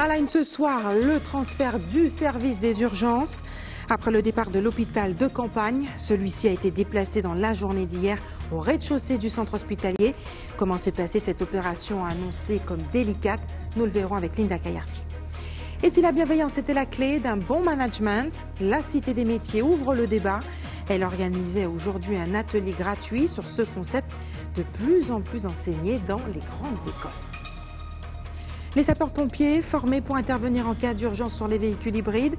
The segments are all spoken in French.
À la une ce soir, le transfert du service des urgences. Après le départ de l'hôpital de campagne, celui-ci a été déplacé dans la journée d'hier au rez-de-chaussée du centre hospitalier. Comment s'est passée cette opération annoncée comme délicate? Nous le verrons avec Linda Kayarsi. Et si la bienveillance était la clé d'un bon management, la Cité des métiers ouvre le débat. Elle organisait aujourd'hui un atelier gratuit sur ce concept de plus en plus enseigné dans les grandes écoles. Les sapeurs-pompiers formés pour intervenir en cas d'urgence sur les véhicules hybrides.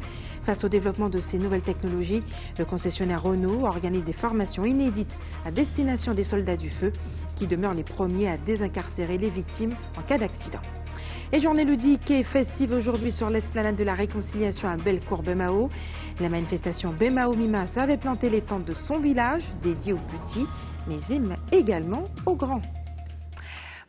Face au développement de ces nouvelles technologies, le concessionnaire Renault organise des formations inédites à destination des soldats du feu qui demeurent les premiers à désincarcérer les victimes en cas d'accident. Et journée ludique et festive aujourd'hui sur l'esplanade de la Réconciliation à Bellecour-Bemao. La manifestation Bemao Mimas avait planté les tentes de son village, dédié aux petits, mais également aux grands.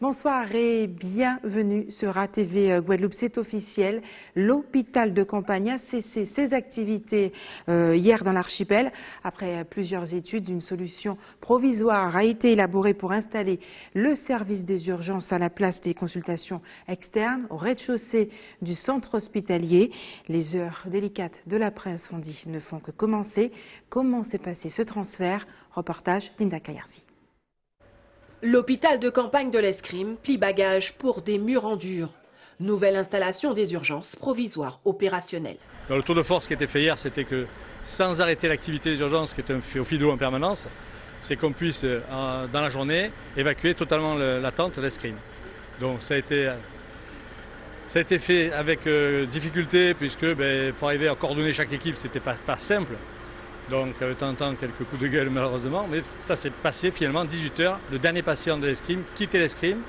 Bonsoir et bienvenue sur ATV Guadeloupe, c'est officiel. L'hôpital de campagne a cessé ses activités hier dans l'archipel. Après plusieurs études, une solution provisoire a été élaborée pour installer le service des urgences à la place des consultations externes au rez-de-chaussée du centre hospitalier. Les heures délicates de l'après-incendie ne font que commencer. Comment s'est passé ce transfert? Reportage Linda Kayarsi. L'hôpital de campagne de l'Escrime plie bagages pour des murs en dur. Nouvelle installation des urgences provisoires opérationnelles. Le tour de force qui a été fait hier, c'était que sans arrêter l'activité des urgences qui est fait au fil d'eau en permanence, c'est qu'on puisse, dans la journée, évacuer totalement la tente de l'Escrime. Donc ça a été fait avec difficulté, puisque pour arriver à coordonner chaque équipe, c'était pas simple. Donc, de temps en temps, quelques coups de gueule malheureusement, mais ça s'est passé finalement 18h. Le dernier patient de l'Escrime quittait l'Escrime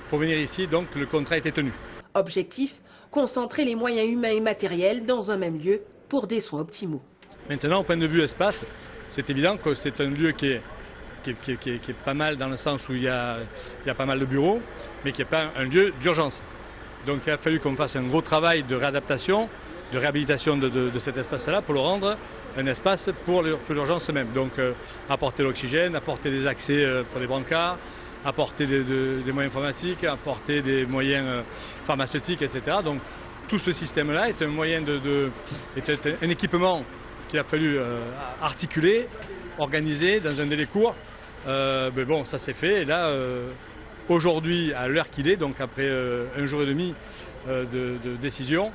pour venir ici, donc le contrat était tenu. Objectif, concentrer les moyens humains et matériels dans un même lieu pour des soins optimaux. Maintenant, au point de vue espace, c'est évident que c'est un lieu qui est pas mal dans le sens où il y a pas mal de bureaux, mais qui n'est pas un lieu d'urgence. Donc, il a fallu qu'on fasse un gros travail de réadaptation, de réhabilitation de cet espace-là pour le rendre un espace pour l'urgence même. Donc apporter l'oxygène, apporter des accès pour les brancards, apporter des moyens informatiques, apporter des moyens pharmaceutiques, etc. Donc tout ce système-là est un moyen est un équipement qu'il a fallu articuler, organiser dans un délai court. Mais bon, ça s'est fait. Et là, aujourd'hui, à l'heure qu'il est, donc après un jour et demi de décision,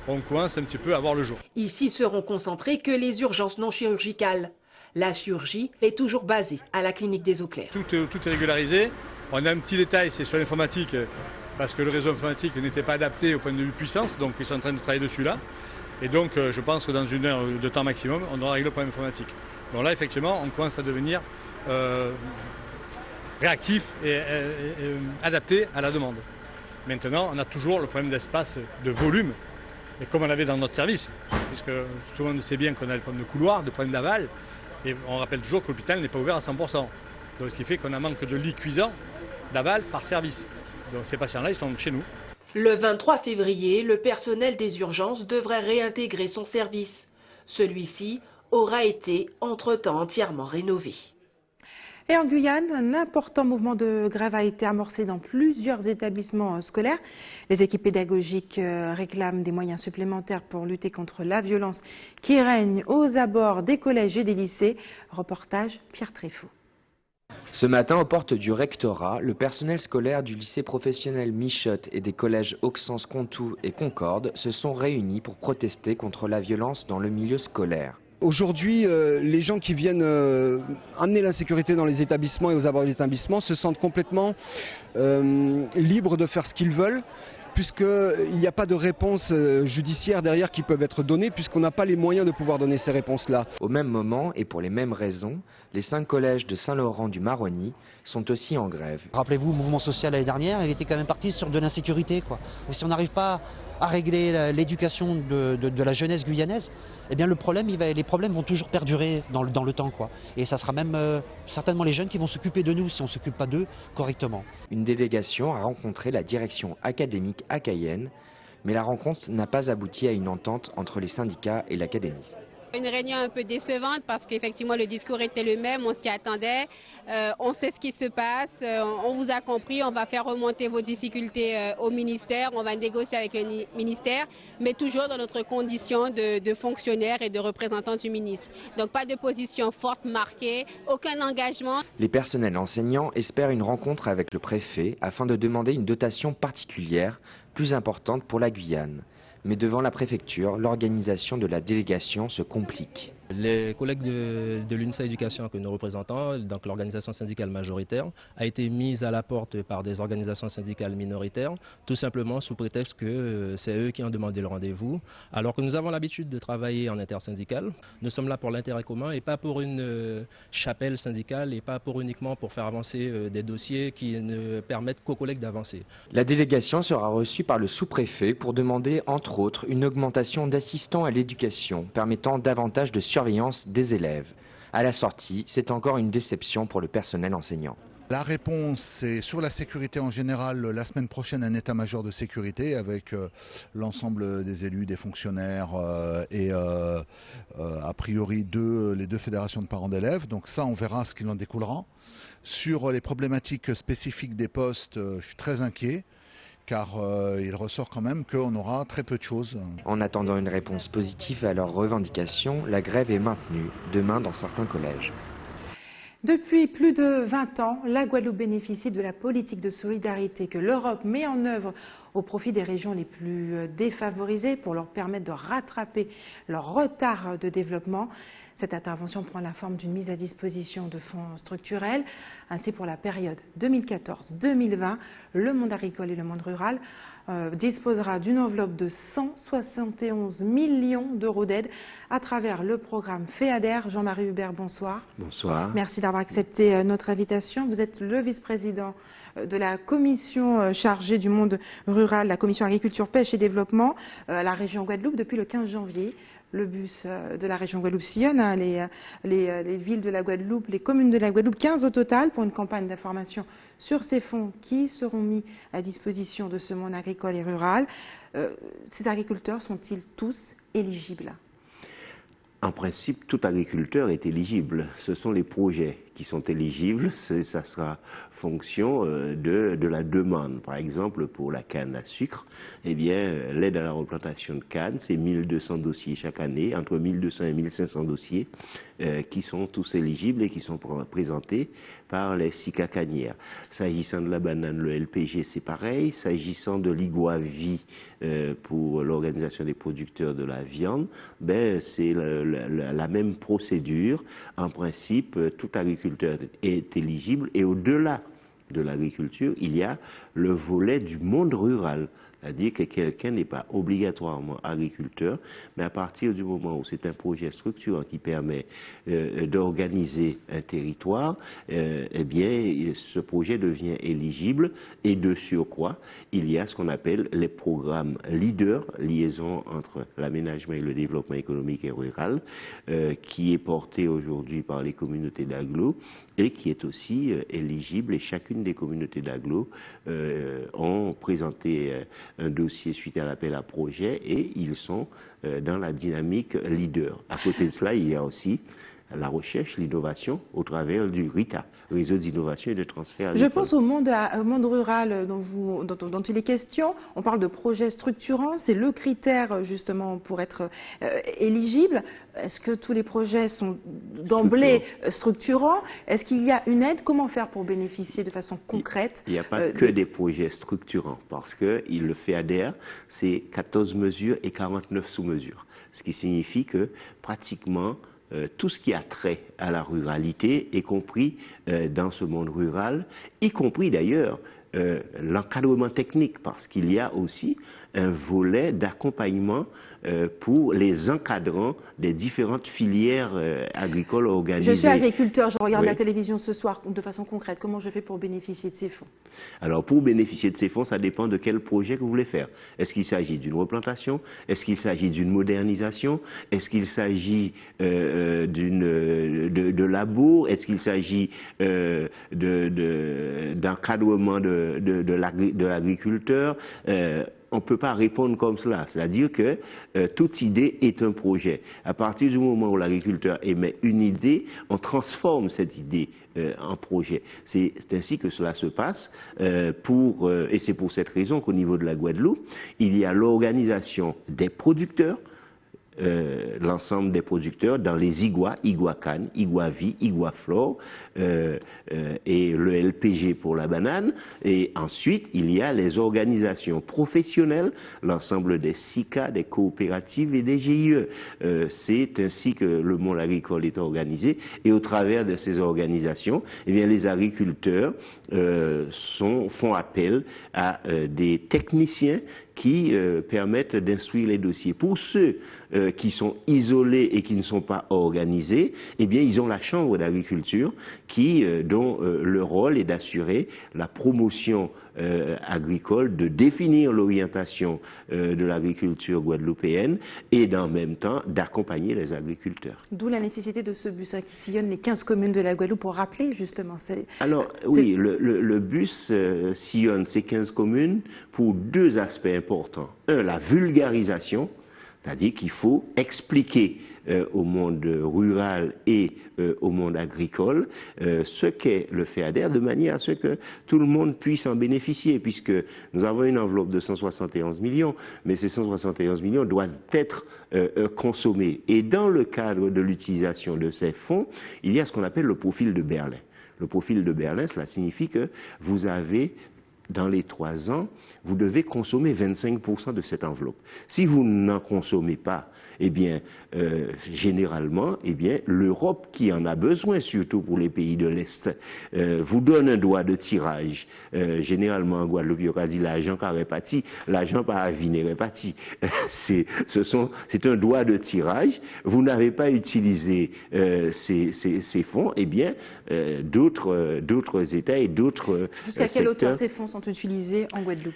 on commence un petit peu à voir le jour. Ici seront concentrées que les urgences non chirurgicales. La chirurgie est toujours basée à la clinique des Eaux Claires. Tout est régularisé. On a un petit détail, c'est sur l'informatique, parce que le réseau informatique n'était pas adapté au point de vue puissance, donc ils sont en train de travailler dessus là. Et donc je pense que dans une heure de temps maximum, on aura réglé le problème informatique. Donc là, effectivement, on commence à devenir réactif et adapté à la demande. Maintenant, on a toujours le problème d'espace, de volume, mais comme on l'avait dans notre service, puisque tout le monde sait bien qu'on a le problème de couloir, de problème d'aval, et on rappelle toujours que l'hôpital n'est pas ouvert à 100%. Donc ce qui fait qu'on a manque de lits cuisants d'aval par service. Donc ces patients-là, ils sont chez nous. Le 23 février, le personnel des urgences devrait réintégrer son service. Celui-ci aura été entre-temps entièrement rénové. Et en Guyane, un important mouvement de grève a été amorcé dans plusieurs établissements scolaires. Les équipes pédagogiques réclament des moyens supplémentaires pour lutter contre la violence qui règne aux abords des collèges et des lycées. Reportage Pierre Tréfaux. Ce matin, aux portes du rectorat, le personnel scolaire du lycée professionnel Michotte et des collèges Auxence, Contoux et Concorde se sont réunis pour protester contre la violence dans le milieu scolaire. Aujourd'hui, les gens qui viennent amener l'insécurité dans les établissements et aux abords des établissements se sentent complètement libres de faire ce qu'ils veulent, puisqu'il n'y a pas de réponse judiciaire derrière qui peuvent être données, puisqu'on n'a pas les moyens de pouvoir donner ces réponses-là. Au même moment et pour les mêmes raisons, les 5 collèges de Saint-Laurent du Maroni sont aussi en grève. Rappelez-vous, le mouvement social l'année dernière, il était quand même parti sur de l'insécurité, quoi. Et si on n'arrive pas à régler l'éducation de la jeunesse guyanaise, eh bien les problèmes vont toujours perdurer dans le temps, quoi. Et ça sera même certainement les jeunes qui vont s'occuper de nous si on ne s'occupe pas d'eux correctement. Une délégation a rencontré la direction académique à Cayenne, mais la rencontre n'a pas abouti à une entente entre les syndicats et l'académie. Une réunion un peu décevante parce qu'effectivement le discours était le même, on s'y attendait, on sait ce qui se passe, on vous a compris, on va faire remonter vos difficultés au ministère, on va négocier avec le ministère, mais toujours dans notre condition de fonctionnaire et de représentant du ministre. Donc pas de position forte marquée, aucun engagement. Les personnels enseignants espèrent une rencontre avec le préfet afin de demander une dotation particulière plus importante pour la Guyane. Mais devant la préfecture, l'organisation de la délégation se complique. Les collègues de l'UNSA Éducation que nous représentons, donc l'organisation syndicale majoritaire, a été mise à la porte par des organisations syndicales minoritaires, tout simplement sous prétexte que c'est eux qui ont demandé le rendez-vous, alors que nous avons l'habitude de travailler en intersyndical. Nous sommes là pour l'intérêt commun et pas pour une chapelle syndicale et pas uniquement pour faire avancer des dossiers qui ne permettent qu'aux collègues d'avancer. La délégation sera reçue par le sous-préfet pour demander, entre autres, une augmentation d'assistants à l'éducation permettant davantage de surveillance des élèves. À la sortie, c'est encore une déception pour le personnel enseignant. La réponse est sur la sécurité en général. La semaine prochaine, un état-major de sécurité avec l'ensemble des élus, des fonctionnaires et a priori les deux fédérations de parents d'élèves. Donc ça, on verra ce qu'il en découlera. Sur les problématiques spécifiques des postes, je suis très inquiet, car il ressort quand même qu'on aura très peu de choses. En attendant une réponse positive à leurs revendications, la grève est maintenue demain dans certains collèges. Depuis plus de 20 ans, la Guadeloupe bénéficie de la politique de solidarité que l'Europe met en œuvre au profit des régions les plus défavorisées pour leur permettre de rattraper leur retard de développement. Cette intervention prend la forme d'une mise à disposition de fonds structurels. Ainsi, pour la période 2014-2020, le monde agricole et le monde rural disposera d'une enveloppe de 171 millions d'euros d'aide à travers le programme FEADER. Jean-Marie Hubert, bonsoir. Bonsoir. Merci d'avoir accepté notre invitation. Vous êtes le vice-président de la commission chargée du monde rural, la commission agriculture, pêche et développement à la région Guadeloupe depuis le 15 janvier. Le bus de la région Guadeloupe sillonne les villes de la Guadeloupe, les communes de la Guadeloupe, 15 au total, pour une campagne d'information sur ces fonds qui seront mis à disposition de ce monde agricole et rural. Ces agriculteurs sont-ils tous éligibles ? En principe, tout agriculteur est éligible. Ce sont les projets qui sont éligibles. Ça sera fonction de la demande. Par exemple, pour la canne à sucre, eh bien, l'aide à la replantation de canne, c'est 1200 dossiers chaque année, entre 1200 et 1500 dossiers qui sont tous éligibles et qui sont présentés par les SICA cannières. S'agissant de la banane, le LPG, c'est pareil. S'agissant de l'Iguavi pour l'organisation des producteurs de la viande, ben, c'est la même procédure. En principe, tout agriculteur est éligible et au-delà de l'agriculture, il y a le volet du monde rural. C'est-à-dire que quelqu'un n'est pas obligatoirement agriculteur, mais à partir du moment où c'est un projet structurant qui permet d'organiser un territoire, eh bien, ce projet devient éligible et de surcroît, il y a ce qu'on appelle les programmes LEADER, liaison entre l'aménagement et le développement économique et rural, qui est porté aujourd'hui par les communautés d'agglo et qui est aussi éligible, et chacune des communautés d'agglo ont présenté un dossier suite à l'appel à projet et ils sont dans la dynamique leader. À côté de cela, il y a aussi la recherche, l'innovation au travers du RITA, Réseau d'innovation et de transfert agricole. Je pense au monde rural dont il est question. On parle de projets structurants, c'est le critère justement pour être éligible. Est-ce que tous les projets sont d'emblée structurants? Est-ce qu'il y a une aide? Comment faire pour bénéficier de façon concrète? Il n'y a pas que des projets structurants, parce que le FEADER, c'est 14 mesures et 49 sous-mesures. Ce qui signifie que pratiquement tout ce qui a trait à la ruralité est compris dans ce monde rural, y compris d'ailleurs l'encadrement technique, parce qu'il y a aussi un volet d'accompagnement pour les encadrants des différentes filières agricoles organisées. Je suis agriculteur, je regarde la télévision ce soir de façon concrète. Comment je fais pour bénéficier de ces fonds? Alors, pour bénéficier de ces fonds, ça dépend de quel projet que vous voulez faire. Est-ce qu'il s'agit d'une replantation? Est-ce qu'il s'agit d'une modernisation? Est-ce qu'il s'agit de labour? Est-ce qu'il s'agit d'encadrement de l'agriculteur? on ne peut pas répondre comme cela. C'est-à-dire que toute idée est un projet. À partir du moment où l'agriculteur émet une idée, on transforme cette idée en projet. C'est ainsi que cela se passe. Et c'est pour cette raison qu'au niveau de la Guadeloupe, il y a l'organisation des producteurs, l'ensemble des producteurs dans les Iguacan, Iguavi, Iguaflore et le LPG pour la banane. Et ensuite, il y a les organisations professionnelles, l'ensemble des SICA, des coopératives et des GIE. C'est ainsi que le monde agricole est organisé. Et au travers de ces organisations, eh bien, les agriculteurs font appel à des techniciens qui permettent d'instruire les dossiers. Pour ceux qui sont isolés et qui ne sont pas organisés, eh bien, ils ont la chambre d'agriculture dont le rôle est d'assurer la promotion agricole, de définir l'orientation de l'agriculture guadeloupéenne et en même temps d'accompagner les agriculteurs. D'où la nécessité de ce bus qui sillonne les 15 communes de la Guadeloupe pour rappeler justement. Alors oui, le bus sillonne ces 15 communes pour deux aspects importants. Un, la vulgarisation, c'est-à-dire qu'il faut expliquer au monde rural et au monde agricole ce qu'est le FEADER de manière à ce que tout le monde puisse en bénéficier, puisque nous avons une enveloppe de 171 millions, mais ces 171 millions doivent être consommés. Et dans le cadre de l'utilisation de ces fonds, il y a ce qu'on appelle le profil de Berlin. Le profil de Berlin, cela signifie que vous avez, dans les 3 ans, vous devez consommer 25% de cette enveloppe. Si vous n'en consommez pas, eh bien, généralement, eh bien, l'Europe qui en a besoin, surtout pour les pays de l'Est, vous donne un droit de tirage. Généralement, en Guadeloupe, il y aura dit l'argent qu'a réparti, l'argent par avis réparti. C'est un droit de tirage. Vous n'avez pas utilisé ces fonds, eh bien, d'autres États et d'autres Jusqu'à quelle hauteur ces fonds sont utilisés en Guadeloupe?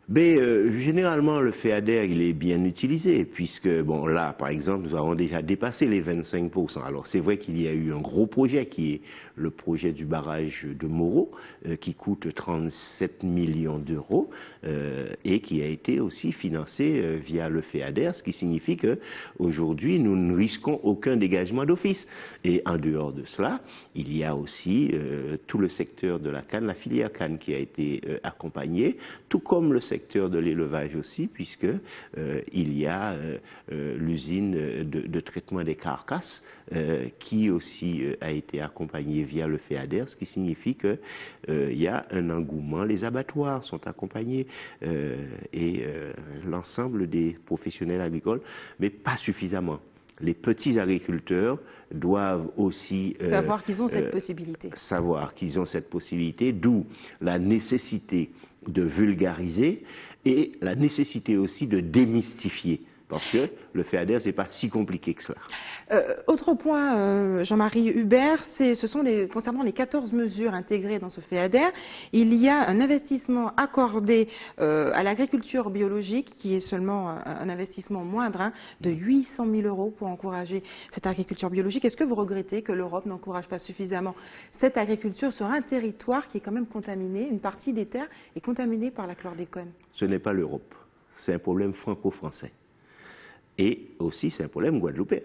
Mais généralement, le FEADER, il est bien utilisé, puisque, bon, là, par exemple, nous avons déjà dépassé les 25%. Alors, c'est vrai qu'il y a eu un gros projet qui est le projet du barrage de Moreau, qui coûte 37 millions d'euros et qui a été aussi financé via le FEADER, ce qui signifie que aujourd'hui, nous ne risquons aucun dégagement d'office. Et en dehors de cela, il y a aussi tout le secteur de la canne, la filière canne qui a été accompagnée, tout comme le secteur de l'élevage aussi, puisque il y a l'usine de traitement des carcasses qui aussi a été accompagnée via le FEADER, ce qui signifie que il y a un engouement. Les abattoirs sont accompagnés et l'ensemble des professionnels agricoles, mais pas suffisamment. Les petits agriculteurs doivent aussi savoir qu'ils ont cette possibilité. Savoir qu'ils ont cette possibilité, d'où la nécessité de vulgariser et la nécessité aussi de démystifier. Parce que le FEADER, c'est pas si compliqué que cela. Autre point, Jean-Marie Hubert, concernant les 14 mesures intégrées dans ce FEADER, il y a un investissement accordé à l'agriculture biologique qui est seulement un investissement moindre de 800 000 € pour encourager cette agriculture biologique. Est-ce que vous regrettez que l'Europe n'encourage pas suffisamment cette agriculture sur un territoire qui est quand même contaminé, une partie des terres est contaminée par la chlordécone? Ce n'est pas l'Europe, c'est un problème franco-français. Et aussi, c'est un problème guadeloupéen.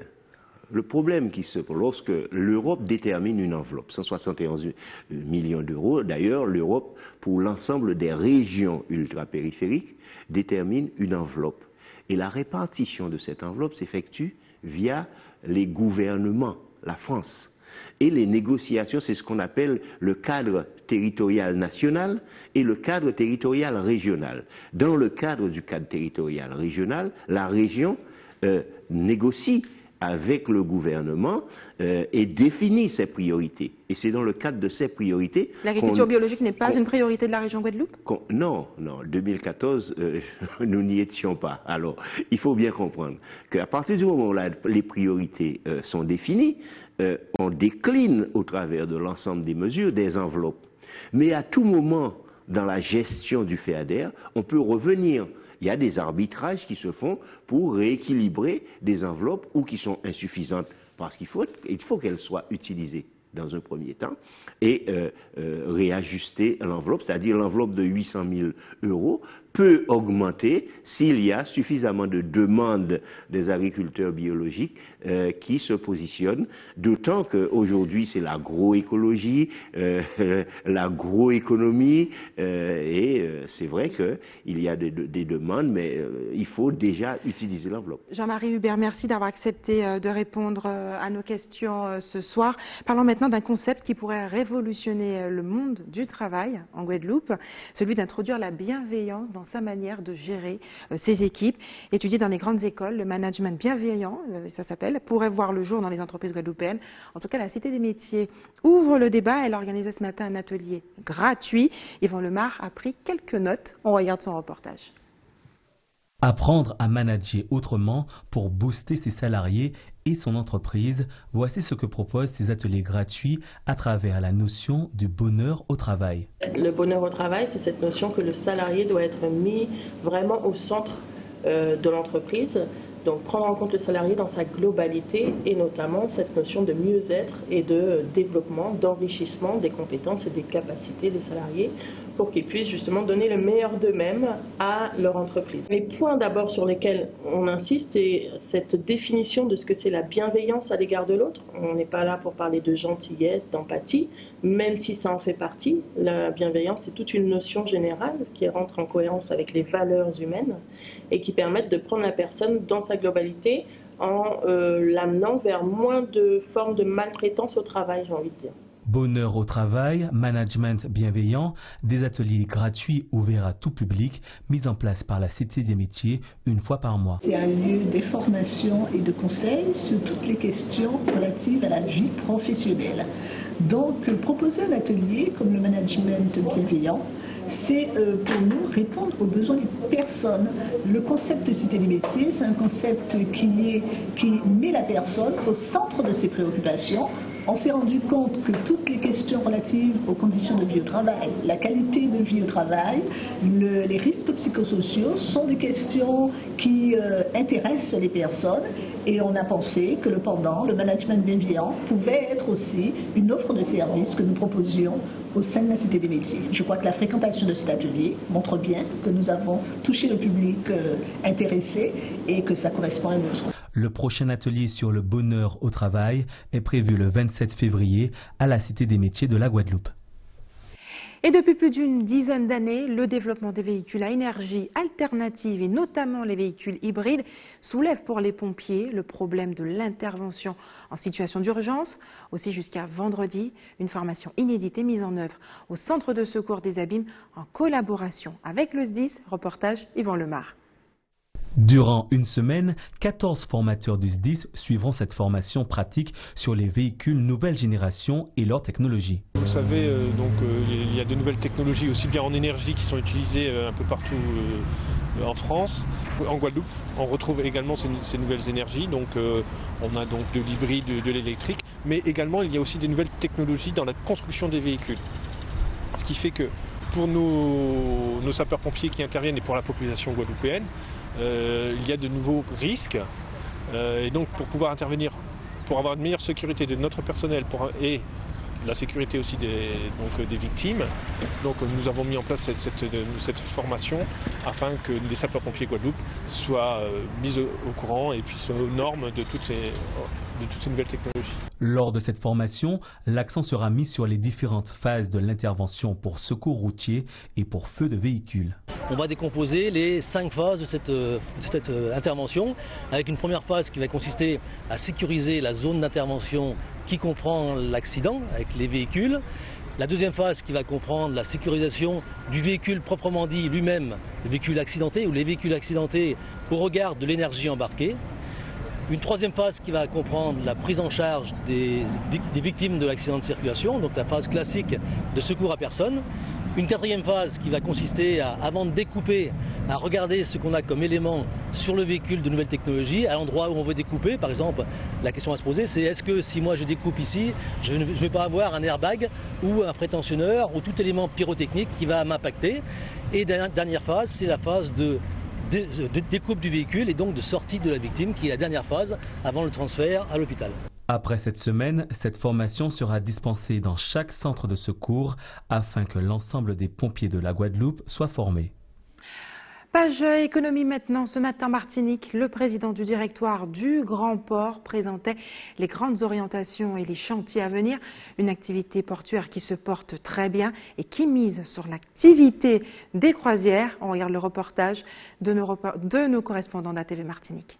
Le problème lorsque l'Europe détermine une enveloppe, 171 millions d'euros, d'ailleurs, l'Europe, pour l'ensemble des régions ultrapériphériques, détermine une enveloppe. Et la répartition de cette enveloppe s'effectue via les gouvernements, la France. Et les négociations, c'est ce qu'on appelle le cadre territorial national et le cadre territorial régional. Dans le cadre du cadre territorial régional, la région négocie avec le gouvernement et définit ses priorités. Et c'est dans le cadre de ces priorités... L'agriculture biologique n'est pas une priorité de la région Guadeloupe? Non, 2014, nous n'y étions pas. Alors, il faut bien comprendre qu'à partir du moment où les priorités sont définies, on décline au travers de l'ensemble des mesures des enveloppes. Mais à tout moment, dans la gestion du FEADER, on peut revenir. Il y a des arbitrages qui se font pour rééquilibrer des enveloppes ou qui sont insuffisantes parce qu'il faut qu'elles soient utilisées dans un premier temps et réajuster l'enveloppe, c'est-à-dire l'enveloppe de 800 000 € peut augmenter s'il y a suffisamment de demandes des agriculteurs biologiques qui se positionnent, d'autant qu'aujourd'hui c'est l'agroécologie, l'agroéconomie, et c'est vrai qu'il y a des demandes, mais il faut déjà utiliser l'enveloppe. Jean-Marie Hubert, merci d'avoir accepté de répondre à nos questions ce soir. Parlons maintenant d'un concept qui pourrait révolutionner le monde du travail en Guadeloupe, celui d'introduire la bienveillance dans sa manière de gérer ses équipes. Étudié dans les grandes écoles, le management bienveillant, ça s'appelle, pourrait voir le jour dans les entreprises guadeloupéennes. En tout cas, la Cité des métiers ouvre le débat. Elle a organisé ce matin un atelier gratuit. Yvan Lemar a pris quelques notes. On regarde son reportage. Apprendre à manager autrement pour booster ses salariés et son entreprise, voici ce que proposent ces ateliers gratuits à travers la notion du bonheur au travail. Le bonheur au travail, c'est cette notion que le salarié doit être mis vraiment au centre de l'entreprise. Donc prendre en compte le salarié dans sa globalité et notamment cette notion de mieux-être et de développement, d'enrichissement des compétences et des capacités des salariés pour qu'ils puissent justement donner le meilleur d'eux-mêmes à leur entreprise. Les points d'abord sur lesquels on insiste, c'est cette définition de ce que c'est la bienveillance à l'égard de l'autre. On n'est pas là pour parler de gentillesse, d'empathie, même si ça en fait partie. La bienveillance, c'est toute une notion générale qui rentre en cohérence avec les valeurs humaines et qui permettent de prendre la personne dans sa globalité en l'amenant vers moins de formes de maltraitance au travail, j'ai envie de dire. Bonheur au travail, management bienveillant, des ateliers gratuits ouverts à tout public, mis en place par la Cité des métiers une fois par mois. C'est un lieu d'information et de conseils sur toutes les questions relatives à la vie professionnelle. Donc, proposer un atelier comme le management bienveillant, c'est pour nous répondre aux besoins des personnes. Le concept de Cité des métiers, c'est un concept qui met la personne au centre de ses préoccupations. On s'est rendu compte que toutes les questions relatives aux conditions de vie au travail, la qualité de vie au travail, les risques psychosociaux sont des questions qui intéressent les personnes et on a pensé que le management bienveillant, pouvait être aussi une offre de services que nous proposions au sein de la Cité des métiers. Je crois que la fréquentation de cet atelier montre bien que nous avons touché le public intéressé et que ça correspond à nos besoins. Le prochain atelier sur le bonheur au travail est prévu le 27 février à la Cité des métiers de la Guadeloupe. Et depuis plus d'une dizaine d'années, le développement des véhicules à énergie alternative et notamment les véhicules hybrides soulève pour les pompiers le problème de l'intervention en situation d'urgence. Aussi jusqu'à vendredi, une formation inédite est mise en œuvre au Centre de secours des Abîmes en collaboration avec le SDIS. Reportage Yvan Lemar. Durant une semaine, 14 formateurs du SDIS suivront cette formation pratique sur les véhicules nouvelle génération et leur technologie. Vous savez, il y a de nouvelles technologies aussi bien en énergie qui sont utilisées un peu partout en France. En Guadeloupe, on retrouve également ces nouvelles énergies. Donc, on a donc de l'hybride, de l'électrique, mais également il y a aussi des nouvelles technologies dans la construction des véhicules. Ce qui fait que pour nos sapeurs-pompiers qui interviennent et pour la population guadeloupéenne, il y a de nouveaux risques et donc pour pouvoir intervenir, pour avoir une meilleure sécurité de notre personnel et la sécurité aussi des victimes, donc nous avons mis en place cette formation afin que les sapeurs-pompiers Guadeloupe soient mis au courant et puis soient aux normes de toutes ces nouvelles technologies. Lors de cette formation, l'accent sera mis sur les différentes phases de l'intervention pour secours routier et pour feu de véhicule. On va décomposer les 5 phases de cette intervention, avec une première phase qui va consister à sécuriser la zone d'intervention qui comprend l'accident avec les véhicules. La deuxième phase qui va comprendre la sécurisation du véhicule proprement dit lui-même, le véhicule accidenté ou les véhicules accidentés au regard de l'énergie embarquée. Une troisième phase qui va comprendre la prise en charge des victimes de l'accident de circulation, donc la phase classique de secours à personne. Une quatrième phase qui va consister à, avant de découper, à regarder ce qu'on a comme élément sur le véhicule de nouvelle technologie, à l'endroit où on veut découper. Par exemple, la question à se poser, c'est est-ce que si moi je découpe ici, je ne vais pas avoir un airbag ou un prétentionneur ou tout élément pyrotechnique qui va m'impacter. Et dernière phase, c'est la phase de découpe du véhicule et donc de sortie de la victime, qui est la dernière phase avant le transfert à l'hôpital. Après cette semaine, cette formation sera dispensée dans chaque centre de secours afin que l'ensemble des pompiers de la Guadeloupe soient formés. Page économie maintenant. Ce matin, Martinique, le président du directoire du Grand Port présentait les grandes orientations et les chantiers à venir. Une activité portuaire qui se porte très bien et qui mise sur l'activité des croisières. On regarde le reportage de nos correspondants d'ATV Martinique.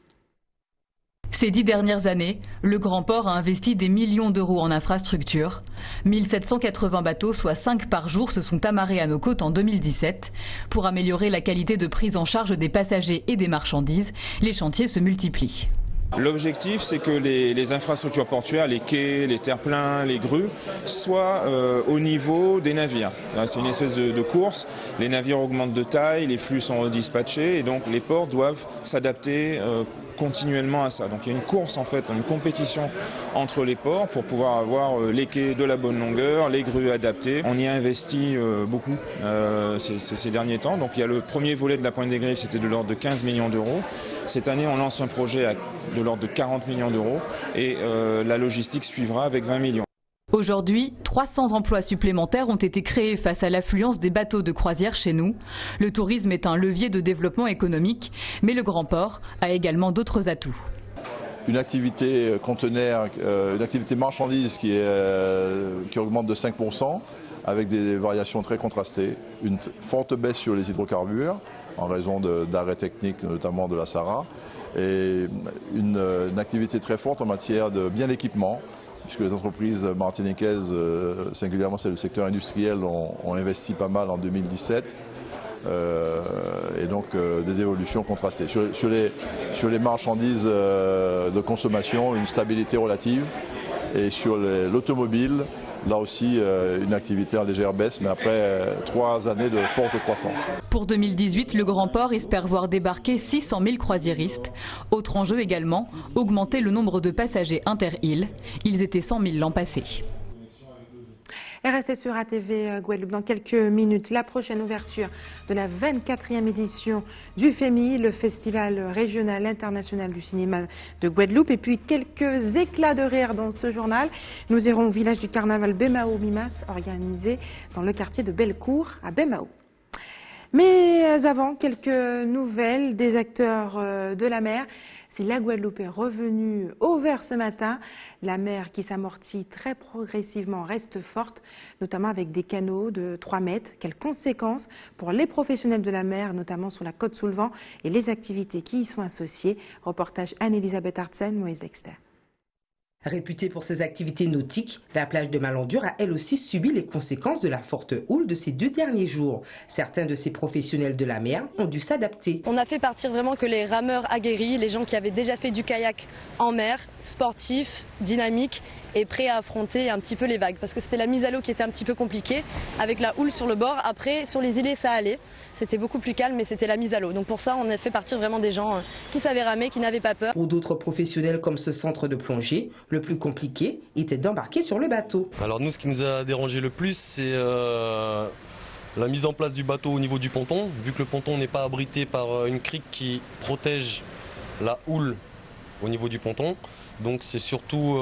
Ces 10 dernières années, le Grand Port a investi des millions d'euros en infrastructures. 1780 bateaux, soit 5 par jour, se sont amarrés à nos côtes en 2017. Pour améliorer la qualité de prise en charge des passagers et des marchandises, les chantiers se multiplient. L'objectif, c'est que les infrastructures portuaires, les quais, les terre-pleins, les grues, soient au niveau des navires. C'est une espèce de course. Les navires augmentent de taille, les flux sont dispatchés et donc les ports doivent s'adapter continuellement à ça. Donc il y a une course en fait, une compétition entre les ports pour pouvoir avoir les quais de la bonne longueur, les grues adaptées. On y a investi beaucoup ces derniers temps. Donc il y a le premier volet de la Pointe des Griffes, c'était de l'ordre de 15 millions d'euros. Cette année, on lance un projet de l'ordre de 40 millions d'euros et la logistique suivra avec 20 millions. Aujourd'hui, 300 emplois supplémentaires ont été créés face à l'affluence des bateaux de croisière chez nous. Le tourisme est un levier de développement économique, mais le Grand Port a également d'autres atouts. Une activité conteneur, une activité marchandise qui augmente de 5%, avec des variations très contrastées. Une forte baisse sur les hydrocarbures, en raison d'arrêts techniques, notamment de la SARA, et une activité très forte en matière de bien d'équipement, puisque les entreprises martiniquaises, singulièrement celles du secteur industriel, ont investi pas mal en 2017. Et donc des évolutions contrastées. Sur les marchandises de consommation, une stabilité relative. Et sur l'automobile, là aussi, une activité en légère baisse, mais après 3 années de forte croissance. Pour 2018, le Grand Port espère voir débarquer 600 000 croisiéristes. Autre enjeu également, augmenter le nombre de passagers inter-îles. Ils étaient 100 000 l'an passé. Et restez sur ATV Guadeloupe dans quelques minutes. La prochaine ouverture de la 24e édition du FEMI, le Festival régional international du cinéma de Guadeloupe. Et puis quelques éclats de rire dans ce journal. Nous irons au village du carnaval Bemao-Mimas, organisé dans le quartier de Bellecour à Bemao. Mais avant, quelques nouvelles des acteurs de la mer. Si la Guadeloupe est revenue au vert ce matin, la mer qui s'amortit très progressivement reste forte, notamment avec des canaux de 3 mètres. Quelles conséquences pour les professionnels de la mer, notamment sur la côte sous le vent, et les activités qui y sont associées? Reportage Anne-Elisabeth Artsen, Moïse Exter. Réputée pour ses activités nautiques, la plage de Malandure a elle aussi subi les conséquences de la forte houle de ces 2 derniers jours. Certains de ces professionnels de la mer ont dû s'adapter. On a fait partir vraiment que les rameurs aguerris, les gens qui avaient déjà fait du kayak en mer, sportifs, dynamiques et prêts à affronter un petit peu les vagues. Parce que c'était la mise à l'eau qui était un petit peu compliquée avec la houle sur le bord. Après, sur les îlets, ça allait. C'était beaucoup plus calme, mais c'était la mise à l'eau. Donc pour ça, on a fait partir vraiment des gens qui savaient ramer, qui n'avaient pas peur. Pour d'autres professionnels comme ce centre de plongée, le plus compliqué était d'embarquer sur le bateau. Alors nous, ce qui nous a dérangé le plus, c'est la mise en place du bateau au niveau du ponton. Vu que le ponton n'est pas abrité par une crique qui protège la houle au niveau du ponton. Donc c'est surtout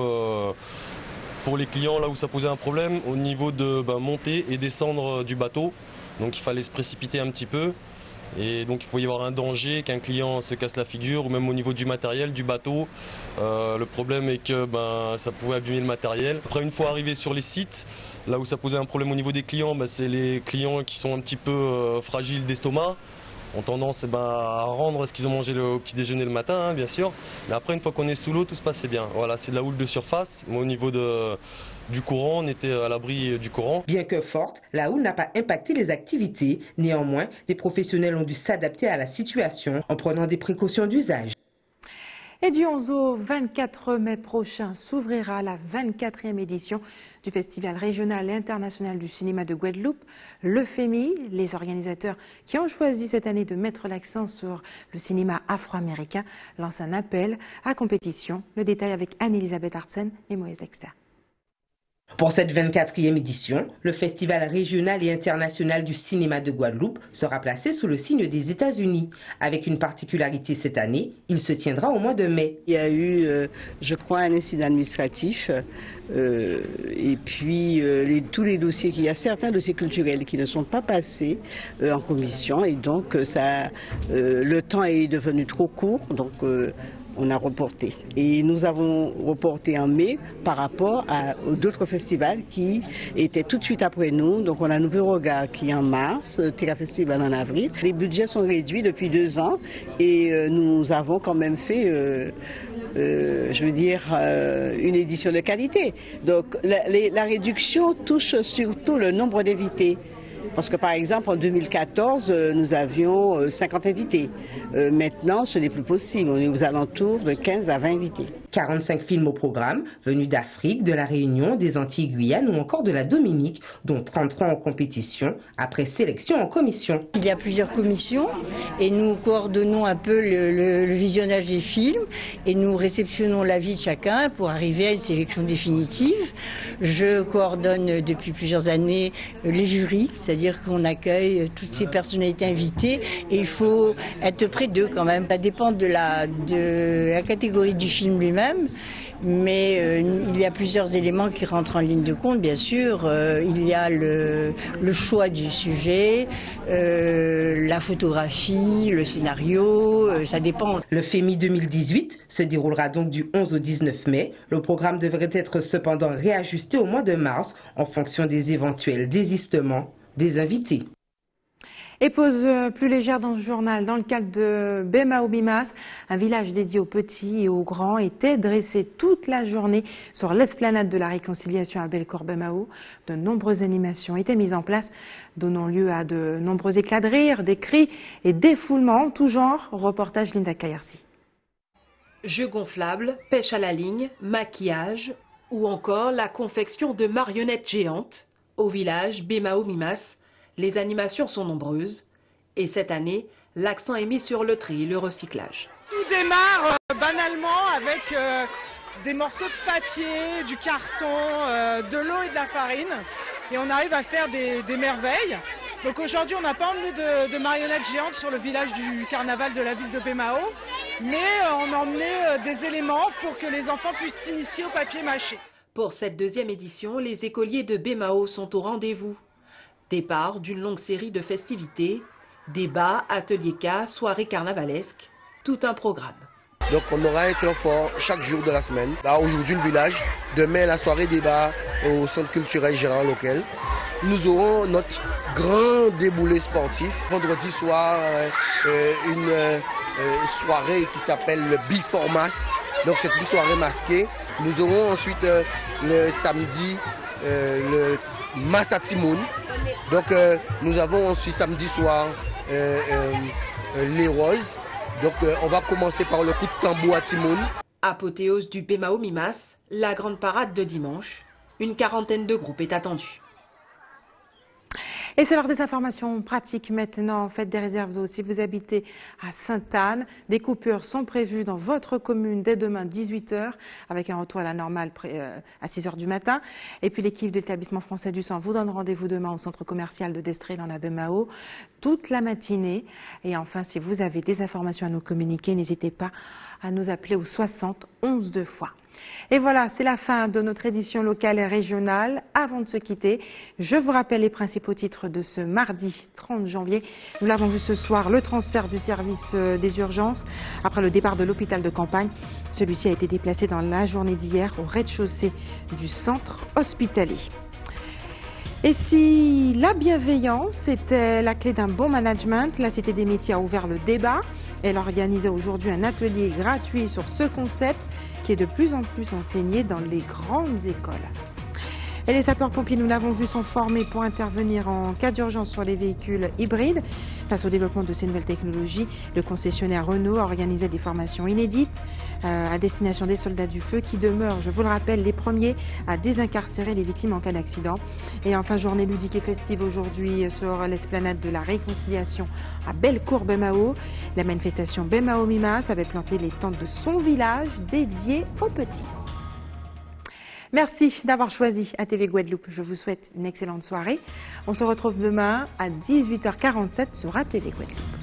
pour les clients là où ça posait un problème au niveau de monter et descendre du bateau. Donc il fallait se précipiter un petit peu. Et donc il faut y avoir un danger qu'un client se casse la figure, ou même au niveau du matériel, du bateau. Le problème est que ça pouvait abîmer le matériel. Après, une fois arrivé sur les sites, là où ça posait un problème au niveau des clients, c'est les clients qui sont un petit peu fragiles d'estomac, ont tendance à rendre ce qu'ils ont mangé au petit déjeuner le matin, bien sûr. Mais après, une fois qu'on est sous l'eau, tout se passait bien. Voilà, c'est de la houle de surface. Mais au niveau du courant, on était à l'abri du courant. Bien que forte, la houle n'a pas impacté les activités. Néanmoins, les professionnels ont dû s'adapter à la situation en prenant des précautions d'usage. Et du 11 au 24 mai prochain s'ouvrira la 24e édition du Festival régional et international du cinéma de Guadeloupe, le FEMI. Les organisateurs qui ont choisi cette année de mettre l'accent sur le cinéma afro-américain lancent un appel à compétition. Le détail avec Anne-Elisabeth Artsen et Moïse Exter. Pour cette 24e édition, le Festival régional et international du cinéma de Guadeloupe sera placé sous le signe des États-Unis. Avec une particularité cette année, il se tiendra au mois de mai. Il y a eu, je crois, un incident administratif et puis tous les dossiers, il y a certains dossiers culturels qui ne sont pas passés en commission et donc le temps est devenu trop court. Donc, on a reporté. Et nous avons reporté en mai par rapport aux d'autres festivals qui étaient tout de suite après nous. Donc on a Nouveau Regard qui est en mars, Terra Festival en avril. Les budgets sont réduits depuis 2 ans et nous avons quand même fait, une édition de qualité. Donc la réduction touche surtout le nombre d'invités. Parce que par exemple en 2014 nous avions 50 invités. Maintenant ce n'est plus possible, on est aux alentours de 15 à 20 invités. 45 films au programme, venus d'Afrique, de la Réunion, des Antilles, Guyane ou encore de la Dominique, dont 33 en compétition, après sélection en commission. Il y a plusieurs commissions et nous coordonnons un peu le visionnage des films et nous réceptionnons l'avis de chacun pour arriver à une sélection définitive. Je coordonne depuis plusieurs années les jurys, c'est-à-dire qu'on accueille toutes ces personnalités invitées et il faut être près d'eux quand même. Ça dépend de la catégorie du film lui-même. Mais il y a plusieurs éléments qui rentrent en ligne de compte, bien sûr. Il y a le choix du sujet, la photographie, le scénario, ça dépend. Le FEMI 2018 se déroulera donc du 11 au 19 mai. Le programme devrait être cependant réajusté au mois de mars en fonction des éventuels désistements des invités. Et pause plus légère dans ce journal. Dans le cadre de Bemao Mimas, un village dédié aux petits et aux grands était dressé toute la journée sur l'esplanade de la réconciliation à Bellecour-Bemao. De nombreuses animations étaient mises en place, donnant lieu à de nombreux éclats de rire, des cris et défoulements en tout genre. Reportage Linda Kayarsi. Jeux gonflables, pêche à la ligne, maquillage ou encore la confection de marionnettes géantes. Au village Bemao Mimas, les animations sont nombreuses et cette année, l'accent est mis sur le tri et le recyclage. Tout démarre banalement avec des morceaux de papier, du carton, de l'eau et de la farine et on arrive à faire des merveilles. Donc aujourd'hui, on n'a pas emmené de marionnettes géantes sur le village du carnaval de la ville de Bemao, mais on a emmené des éléments pour que les enfants puissent s'initier au papier mâché. Pour cette 2e édition, les écoliers de Bemao sont au rendez-vous. Départ d'une longue série de festivités, débats, ateliers cas, soirées carnavalesques, tout un programme. Donc on aura un temps fort chaque jour de la semaine. Là aujourd'hui le village, demain la soirée débat au centre culturel Gérard Loquel. Nous aurons notre grand déboulé sportif. Vendredi soir, une soirée qui s'appelle le Biformas. Donc c'est une soirée masquée. Nous aurons ensuite le samedi le Massatimoun. Donc nous avons ensuite samedi soir les roses. Donc on va commencer par le coup de tambour à Timoun. Apothéose du Bemao Mimas, la grande parade de dimanche. Une 40aine de groupes est attendue. Et c'est l'heure des informations pratiques maintenant. Faites des réserves d'eau si vous habitez à Sainte-Anne. Des coupures sont prévues dans votre commune dès demain 18h avec un retour à la normale à 6h du matin. Et puis l'équipe de l'établissement français du sang vous donne rendez-vous demain au centre commercial de Destrel en Bemao toute la matinée. Et enfin, si vous avez des informations à nous communiquer, n'hésitez pas à nous appeler au 60 11 2 fois. Et voilà, c'est la fin de notre édition locale et régionale. Avant de se quitter, je vous rappelle les principaux titres de ce mardi 30 janvier. Nous l'avons vu ce soir, le transfert du service des urgences. Après le départ de l'hôpital de campagne, celui-ci a été déplacé dans la journée d'hier au rez-de-chaussée du centre hospitalier. Et si la bienveillance était la clé d'un bon management, la Cité des métiers a ouvert le débat. Elle a organisé aujourd'hui un atelier gratuit sur ce concept qui est de plus en plus enseigné dans les grandes écoles. Et les sapeurs-pompiers, nous l'avons vu, sont formés pour intervenir en cas d'urgence sur les véhicules hybrides. Face au développement de ces nouvelles technologies, le concessionnaire Renault a organisé des formations inédites à destination des soldats du feu qui demeurent, je vous le rappelle, les premiers à désincarcérer les victimes en cas d'accident. Et enfin, journée ludique et festive aujourd'hui sur l'esplanade de la réconciliation à Bellecour-Bemao. La manifestation Bemao Mimas avait planté les tentes de son village dédié aux petits. Merci d'avoir choisi ATV Guadeloupe. Je vous souhaite une excellente soirée. On se retrouve demain à 18h47 sur ATV Guadeloupe.